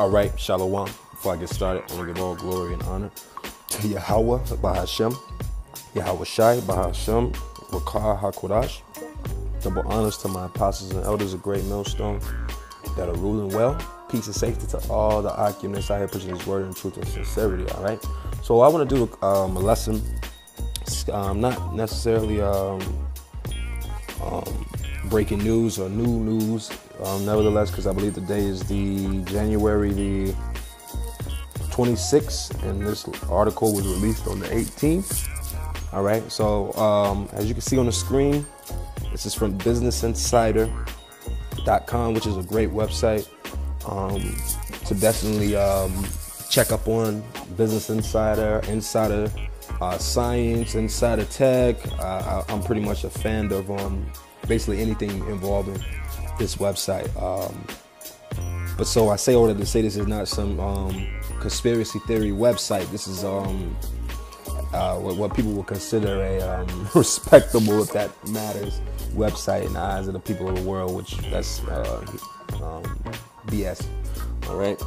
All right, Shalom. Before I get started, I want to give all glory and honor to Yahweh, Bahashem, Yahweh Shai, Bahashem, Rakah HaKodash. Double honors to my apostles and elders of Great Millstone that are ruling well. Peace and safety to all the occupants out here pushing His word in truth and sincerity, all right? So I want to do a lesson, not necessarily breaking news or new news, nevertheless, because I believe today is the January the 26th, and this article was released on the 18th. All right, so as you can see on the screen, this is from businessinsider.com, which is a great website to definitely check up on. Business Insider, Insider Science, Insider Tech. I'm pretty much a fan of basically anything involving this website. But so I say all that to say this is not some conspiracy theory website. This is what people would consider a respectable, if that matters, website in the eyes of the people of the world, which that's BS. All right.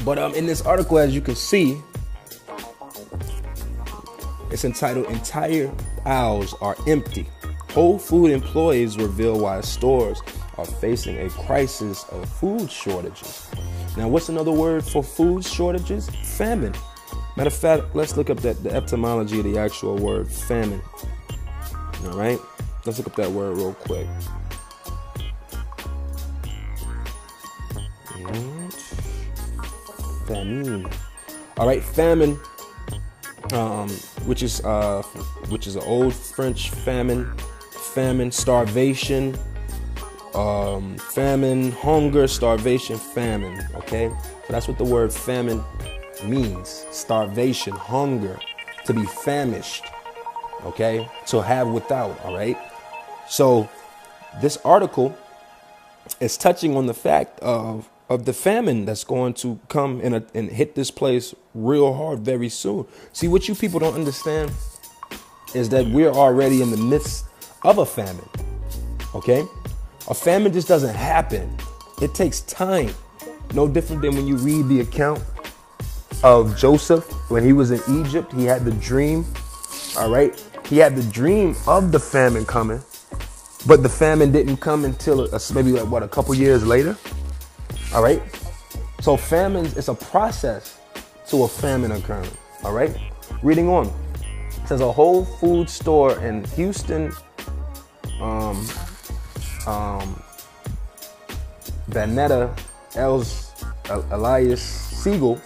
But in this article, as you can see, it's entitled "Entire Aisles Are Empty. Whole Food Employees Reveal Why Stores Are Facing a Crisis of Food Shortages." Now, what's another word for food shortages? Famine. Matter of fact, let's look up the etymology of the actual word famine. All right, let's look up that word real quick. Famine. All right, famine, which is an old French famine, starvation, famine, hunger, starvation, famine. Okay, so that's what the word famine means: starvation, hunger, to be famished. Okay, to have without. All right, so this article is touching on the fact of the famine that's going to come and hit this place real hard very soon. See, what you people don't understand is that we're already in the midst of a famine. Okay, a famine just doesn't happen. It takes time. No different than when you read the account of Joseph when he was in Egypt. He had the dream. All right, he had the dream of the famine coming, but the famine didn't come until maybe a couple years later. All right, so famines is a process to a famine occurring. All right, reading on, it says a Whole Food store in Houston, Vanetta Elias Siegel.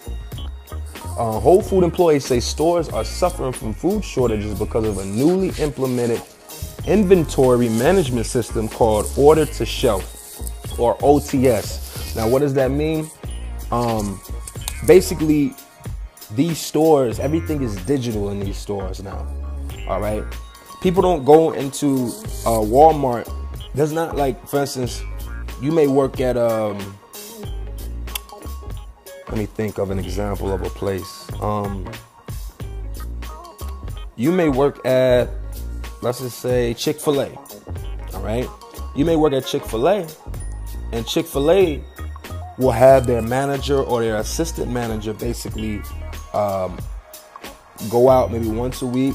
Whole Food employees say stores are suffering from food shortages because of a newly implemented inventory management system called Order to Shelf, or OTS. Now, what does that mean? Basically, these stores, everything is digital in these stores now. All right. People don't go into Walmart. There's not, like, for instance, you may work at, let me think of an example of a place. You may work at, let's just say, Chick-fil-A. All right. You may work at Chick-fil-A, and Chick-fil-A will have their manager or their assistant manager basically go out maybe once a week,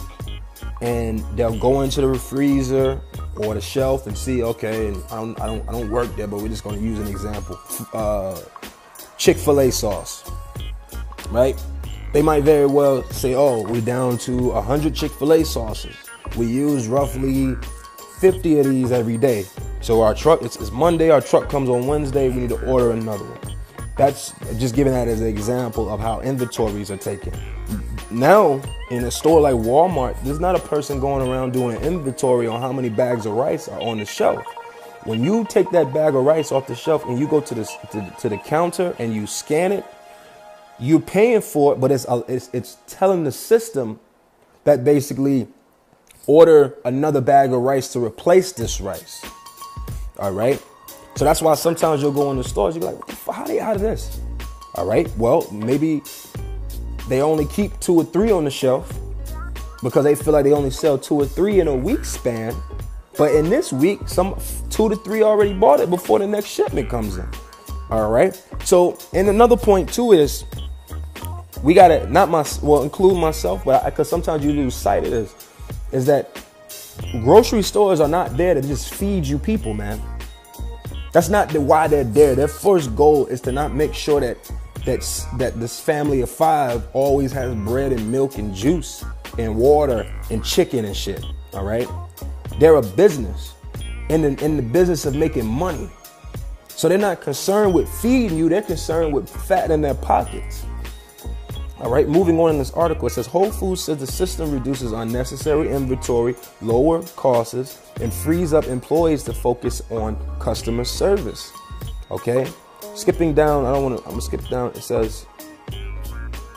and they'll go into the freezer or the shelf and see, okay, and I don't work there, but we're just going to use an example. Chick-fil-A sauce, right? They might very well say, oh, we're down to 100 Chick-fil-A sauces. We use roughly 50 of these every day. So our truck, it's Monday, our truck comes on Wednesday, we need to order another one. That's just giving that as an example of how inventories are taken. Now, in a store like Walmart, there's not a person going around doing an inventory on how many bags of rice are on the shelf. When you take that bag of rice off the shelf and you go to the counter and you scan it, you're paying for it, but it's telling the system that basically order another bag of rice to replace this rice. All right. So that's why sometimes you'll go in the stores, you're like, how are they out of this? All right. Well, maybe they only keep 2 or 3 on the shelf because they feel like they only sell 2 or 3 in a week span. But in this week, some 2 to 3 already bought it before the next shipment comes in. All right. So, and another point too is we gotta include myself, but because sometimes you lose sight of this, is that grocery stores are not there to just feed you people, man. That's not why they're there. Their first goal is to not make sure that this family of 5 always has bread and milk and juice and water and chicken and shit. All right. They're a business in the business of making money. So they're not concerned with feeding you. They're concerned with fattening their pockets. All right, moving on in this article, it says Whole Foods says the system reduces unnecessary inventory, lower costs, and frees up employees to focus on customer service. Okay, skipping down, I'm gonna skip down. It says,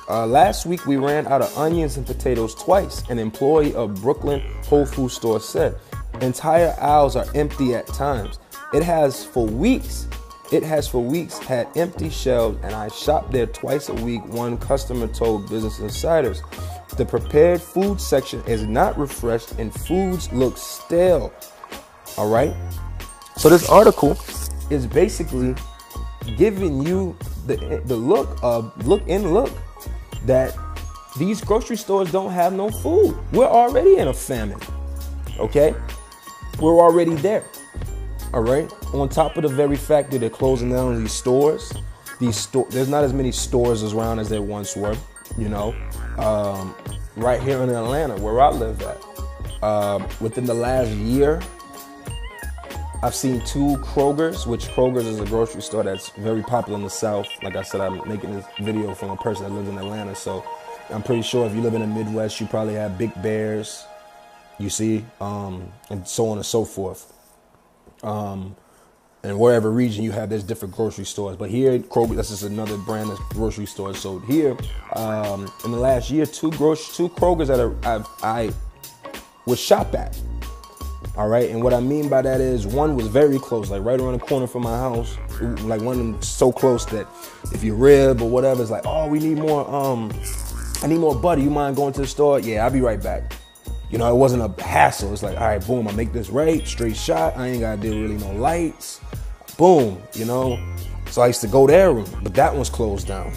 last week we ran out of onions and potatoes twice, an employee of Brooklyn Whole Foods store said. Entire aisles are empty at times. It has for weeks had empty shelves, and I shop there twice a week, one customer told Business Insiders. The prepared food section is not refreshed and foods look stale. All right. So this article is basically giving you the look that these grocery stores don't have no food. We're already in a famine. Okay. We're already there. All right. On top of the very fact that they're closing down these stores, there's not as many stores around as there once were. You know, right here in Atlanta, where I live at, within the last year, I've seen 2 Krogers, which Kroger's is a grocery store that's very popular in the South. Like I said, I'm making this video from a person that lives in Atlanta, so I'm pretty sure if you live in the Midwest, you probably have Big Bears, you see, and so on and so forth. And wherever region you have, there's different grocery stores. But here, Kroger, that's just another brand of grocery stores. So here, in the last year, 2 Krogers that I would shop at. All right, and what I mean by that is one was very close, like right around the corner from my house. Like one so close that if you rib or whatever, it's like, oh, we need more. I need more butter. You mind going to the store? Yeah, I'll be right back. You know, it wasn't a hassle. It's like, all right, boom, I make this right, straight shot. I ain't gotta deal really no lights. Boom, you know. So I used to go there, but that one's closed down.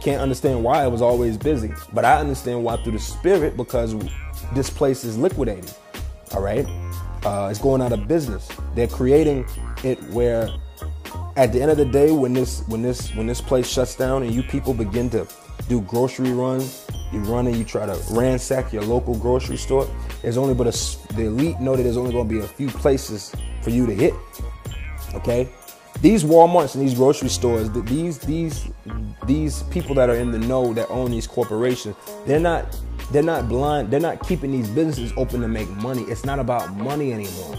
Can't understand why. It was always busy, but I understand why through the spirit, because this place is liquidating. All right, it's going out of business. They're creating it where, at the end of the day, when this place shuts down and you people begin to do grocery runs, you run and you try to ransack your local grocery store. There's only the elite know that there's only going to be a few places for you to hit. Okay, these Walmarts and these grocery stores, these people that are in the know that own these corporations, they're not blind. They're not keeping these businesses open to make money. It's not about money anymore.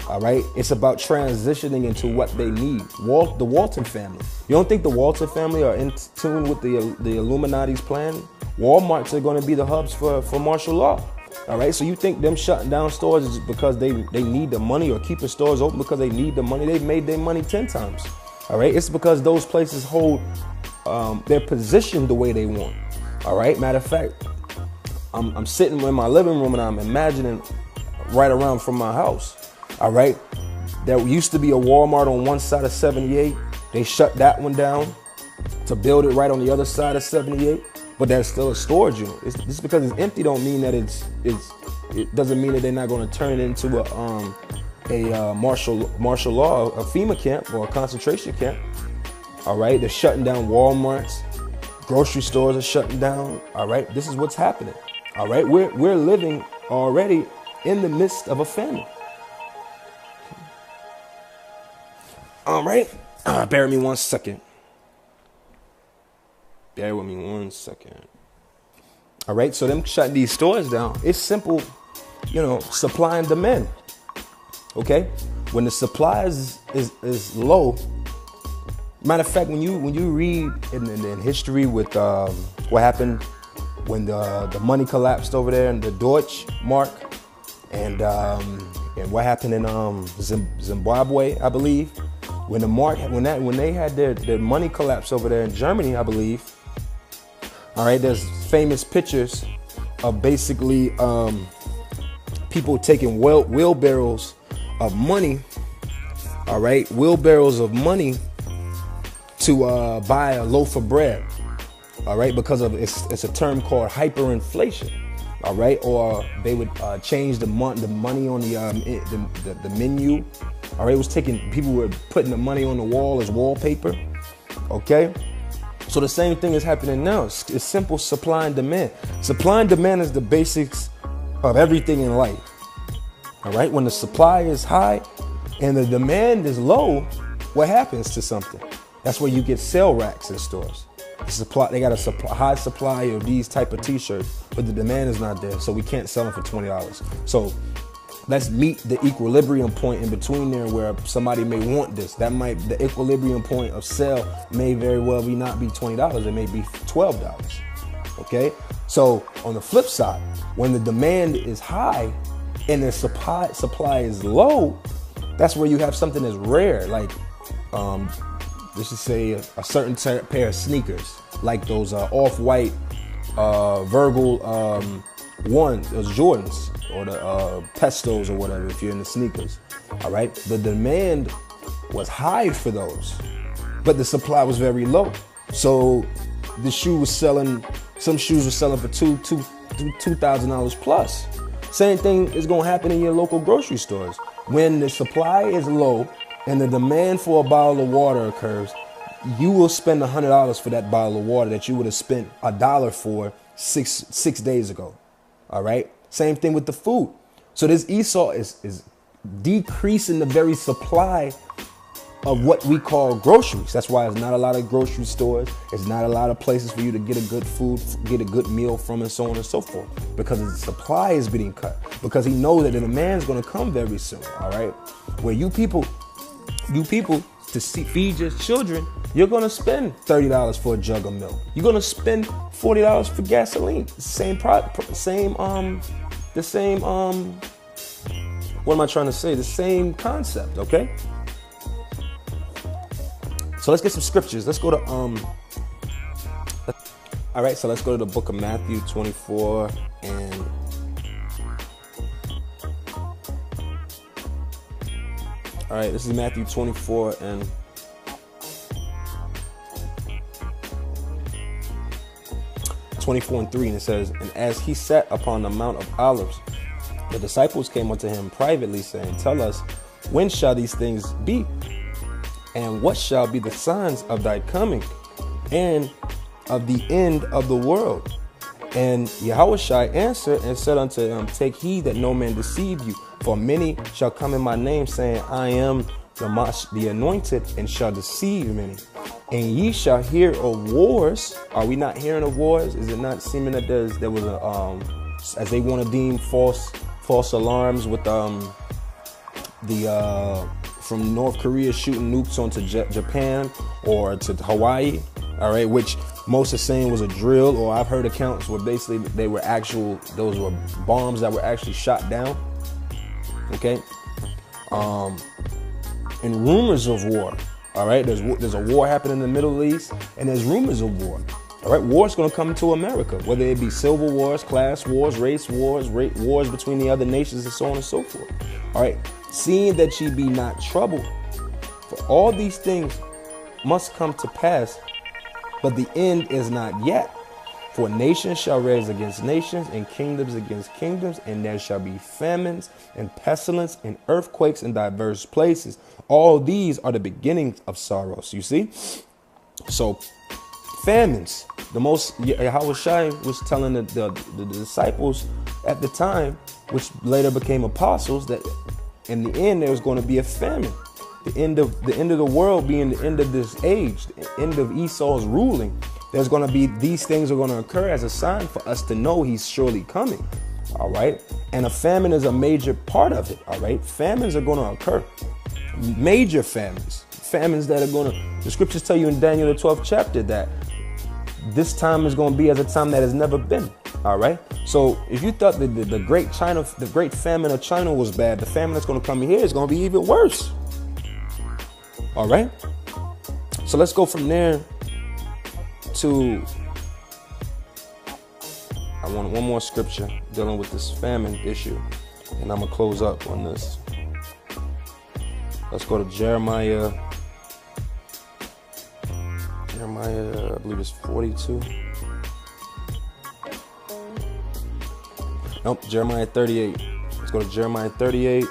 All right, it's about transitioning into what they need. The Walton family. You don't think the Walton family are in tune with the Illuminati's plan? Walmarts are going to be the hubs for martial law. All right, so you think them shutting down stores is because they need the money, or keeping stores open because they need the money? They've made their money 10 times. All right, it's because those places hold their position the way they want. All right, matter of fact, I'm sitting in my living room and I'm imagining right around from my house. All right, there used to be a Walmart on one side of 78. They shut that one down to build it right on the other side of 78. But that's still a storage unit. Just because it's empty don't mean that it doesn't mean that they're not going to turn it into a martial law, a FEMA camp or a concentration camp. All right, they're shutting down Walmarts, grocery stores are shutting down. All right, this is what's happening. All right, we're living already in the midst of a famine. All right, bear with me 1 second. Bear with me 1 second. All right, so them shutting these stores down, it's simple, supply and demand. Okay, when the supply is low. Matter of fact, when you read in history with what happened when the money collapsed over there in the Deutsche Mark, and what happened in Zimbabwe, I believe, when they had their money collapse over there in Germany, I believe. All right, there's famous pictures of basically people taking wheelbarrows of money. All right, wheelbarrows of money to buy a loaf of bread, all right, because of it's a term called hyperinflation, all right, or they would change the money on the menu, all right. It was people were putting the money on the wall as wallpaper, okay. So the same thing is happening now. It's simple supply and demand. Supply and demand is the basics of everything in life. All right. When the supply is high and the demand is low, what happens to something? That's where you get sale racks in stores. They got a high supply of these type of T-shirts, but the demand is not there, so we can't sell them for $20. So let's meet the equilibrium point in between there where somebody may want this. The equilibrium point of sale may very well not be $20. It may be $12. Okay. So on the flip side, when the demand is high and the supply is low, that's where you have something that's rare. Like, let's just say a certain pair of sneakers, like those off-white Virgil those Jordans, or the Pestos or whatever, if you're in the sneakers. All right. The demand was high for those, but the supply was very low. So the shoe was selling, some shoes were selling for $2,000 plus. Same thing is going to happen in your local grocery stores. When the supply is low and the demand for a bottle of water occurs, you will spend $100 for that bottle of water that you would have spent $1 for six days ago. All right. Same thing with the food. So this Esau is decreasing the very supply of what we call groceries. That's why there's not a lot of grocery stores. There's not a lot of places for you to get a good food, get a good meal from, and so on and so forth, because the supply is being cut, because he knows that the demand is going to come very soon. All right. Where you people to feed your children, you're going to spend $30 for a jug of milk. You're going to spend $40 for gasoline. What am I trying to say? The same concept, okay? So let's get some scriptures. Let's go to all right, so let's go to the book of Matthew 24 and all right, this is Matthew 24 and 3, and it says, "And as he sat upon the Mount of Olives, the disciples came unto him privately, saying, Tell us, when shall these things be? And what shall be the signs of thy coming and of the end of the world? And Yahushua answered and said unto them, Take heed that no man deceive you, for many shall come in my name, saying, I am the anointed, and shall deceive many. And ye shall hear of wars." Are we not hearing of wars? Is it not seeming that there was a as they want to deem false alarms with from North Korea shooting nukes onto Japan or to Hawaii, all right, which most are saying was a drill, or I've heard accounts where basically those were bombs that were actually shot down, okay, and rumors of war, all right, there's a war happening in the Middle East, and there's rumors of war, all right, war's going to come to America, whether it be civil wars, class wars, race wars, wars between the other nations, and so on and so forth, all right. Seeing that ye be not troubled, for all these things must come to pass, but the end is not yet. For nations shall rise against nations, and kingdoms against kingdoms, and there shall be famines and pestilence and earthquakes in diverse places. All these are the beginnings of sorrows. You see? So famines. Yahushua was telling the disciples at the time, which later became apostles, that in the end, there was going to be a famine. The end of the world being the end of this age, the end of Esau's ruling. There's going to be, these things are going to occur as a sign for us to know he's surely coming. All right. And a famine is a major part of it. All right. Famines are going to occur. Major famines. Famines that are going to, the scriptures tell you in Daniel the 12th chapter that this time is going to be as a time that has never been. All right. So if you thought that the great famine of China was bad, the famine that's going to come here is going to be even worse. All right. So let's go from there to, I want one more scripture dealing with this famine issue, and I'm going to close up on this. Let's go to Jeremiah Jeremiah, I believe it's 42. Nope, Jeremiah 38. Let's go to Jeremiah 38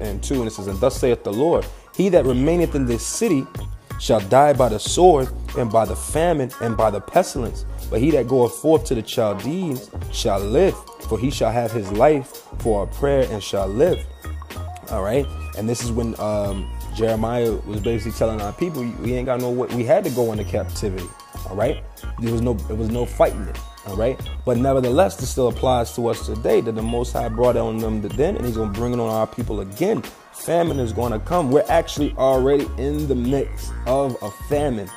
and 2. And it says, and thus saith the Lord, he that remaineth in this city shall die by the sword, and by the famine, and by the pestilence. But he that goeth forth to the Chaldeans shall live, for he shall have his life for a prayer and shall live. All right. And this is when Jeremiah was basically telling our people, we ain't got no way, we had to go into captivity. All right. There was no fighting it. All right. But nevertheless, this still applies to us today, that the Most High brought on them then, and he's going to bring it on our people again. Famine is going to come. We're actually already in the mix of a famine.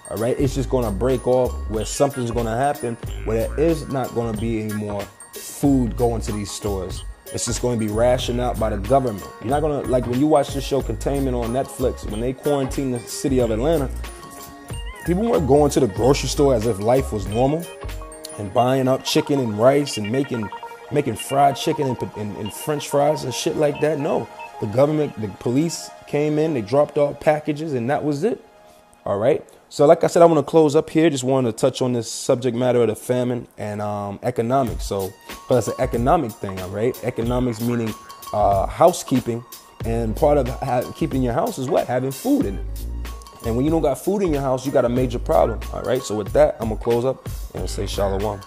All right. It's just going to break off where something's going to happen where there is not going to be any more food going to these stores. It's just going to be rationed out by the government. You're not going to, like when you watch the show Containment on Netflix, when they quarantined the city of Atlanta, people weren't going to the grocery store as if life was normal and buying up chicken and rice and making fried chicken and French fries and shit like that. No, the government, the police came in, they dropped off packages, and that was it. All right. So like I said, I want to close up here. Just wanted to touch on this subject matter of the famine and economics. So, but it's an economic thing, all right? Economics meaning housekeeping, and part of keeping your house is what? Having food in it. And when you don't got food in your house, you got a major problem, all right? So with that, I'm going to close up and say shalom.